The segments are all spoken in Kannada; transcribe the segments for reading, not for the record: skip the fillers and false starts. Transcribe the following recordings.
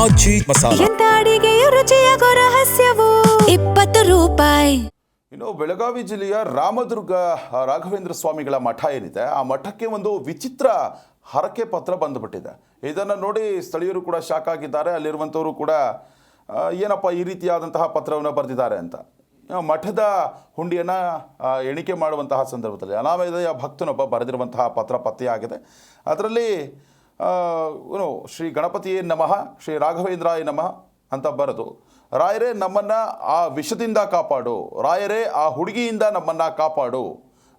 ಆಚಿ ಮಸಾಲ. ಎಂತ ಅಡಿಗೆಯ ರುಚಿಯಾಗೋ ರಹಸ್ಯವು 20 ರೂಪಾಯಿ. ಇನ್ನು ಬೆಳಗಾವಿ ಜಿಲ್ಲೆಯ ರಾಮದುರ್ಗ ರಾಘವೇಂದ್ರ ಸ್ವಾಮಿಗಳ ಮಠ ಏನಿದೆ, ಆ ಮಠಕ್ಕೆ ಒಂದು ವಿಚಿತ್ರ ಹರಕೆ ಪತ್ರ ಬಂದುಬಿಟ್ಟಿದೆ. ಇದನ್ನು ನೋಡಿ ಸ್ಥಳೀಯರು ಕೂಡ ಶಾಕ್ ಆಗಿದ್ದಾರೆ. ಅಲ್ಲಿರುವಂಥವರು ಕೂಡ ಏನಪ್ಪ ಈ ರೀತಿಯಾದಂತಹ ಪತ್ರವನ್ನು ಬರೆದಿದ್ದಾರೆ ಅಂತ. ಮಠದ ಹುಂಡಿಯನ್ನು ಎಣಿಕೆ ಮಾಡುವಂತಹ ಸಂದರ್ಭದಲ್ಲಿ ಅನಾಮಧೇಯ ಭಕ್ತನೊಬ್ಬ ಬರೆದಿರುವಂತಹ ಪತ್ರ ಪತ್ತೆಯಾಗಿದೆ. ಅದರಲ್ಲಿ ಶ್ರೀ ಗಣಪತಿಯೇ ನಮಃ, ಶ್ರೀ ರಾಘವೇಂದ್ರಾಯ ನಮಃ ಅಂತ ಬರೆದು, ರಾಯರೇ ನಮ್ಮನ್ನು ಆ ವಿಷದಿಂದ ಕಾಪಾಡು, ರಾಯರೇ ಆ ಹುಡುಗಿಯಿಂದ ನಮ್ಮನ್ನು ಕಾಪಾಡು,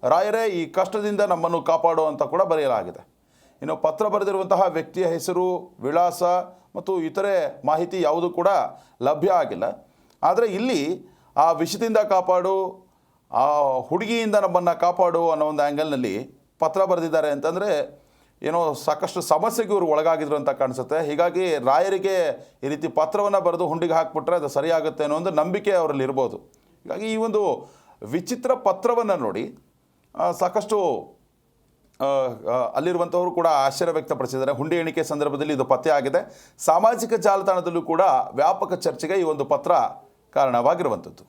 ರಾಯರೇ ಈ ಕಷ್ಟದಿಂದ ನಮ್ಮನ್ನು ಕಾಪಾಡು ಅಂತ ಕೂಡ ಬರೆಯಲಾಗಿದೆ. ಇನ್ನು ಪತ್ರ ಬರೆದಿರುವಂತಹ ವ್ಯಕ್ತಿಯ ಹೆಸರು, ವಿಳಾಸ ಮತ್ತು ಇತರೆ ಮಾಹಿತಿ ಯಾವುದೂ ಕೂಡ ಲಭ್ಯ ಆಗಿಲ್ಲ. ಆದರೆ ಇಲ್ಲಿ ಆ ವಿಷದಿಂದ ಕಾಪಾಡು, ಆ ಹುಡುಗಿಯಿಂದ ನಮ್ಮನ್ನು ಕಾಪಾಡು ಅನ್ನೋ ಒಂದು ಆ್ಯಂಗಲ್ನಲ್ಲಿ ಪತ್ರ ಬರೆದಿದ್ದಾರೆ ಅಂತಂದರೆ ಏನೋ ಸಾಕಷ್ಟು ಸಮಸ್ಯೆಗೆ ಇವರು ಒಳಗಾಗಿದ್ರು ಅಂತ ಕಾಣಿಸುತ್ತೆ. ಹೀಗಾಗಿ ರಾಯರಿಗೆ ಈ ರೀತಿ ಪತ್ರವನ್ನು ಬರೆದು ಹುಂಡಿಗೆ ಹಾಕಿಬಿಟ್ರೆ ಅದು ಸರಿಯಾಗುತ್ತೆ ಅನ್ನೋ ಒಂದು ನಂಬಿಕೆ ಅವರಲ್ಲಿ ಇರ್ಬೋದು. ಹೀಗಾಗಿ ಈ ಒಂದು ವಿಚಿತ್ರ ಪತ್ರವನ್ನು ನೋಡಿ ಸಾಕಷ್ಟು ಅಲ್ಲಿರುವಂಥವರು ಕೂಡ ಆಶ್ಚರ್ಯ ವ್ಯಕ್ತಪಡಿಸಿದ್ದಾರೆ. ಹುಂಡಿ ಎಣಿಕೆ ಸಂದರ್ಭದಲ್ಲಿ ಇದು ಪತ್ತೆ ಆಗಿದೆ. ಸಾಮಾಜಿಕ ಜಾಲತಾಣದಲ್ಲೂ ಕೂಡ ವ್ಯಾಪಕ ಚರ್ಚೆಗೆ ಈ ಒಂದು ಪತ್ರ ಕಾರಣವಾಗಿರುವಂಥದ್ದು.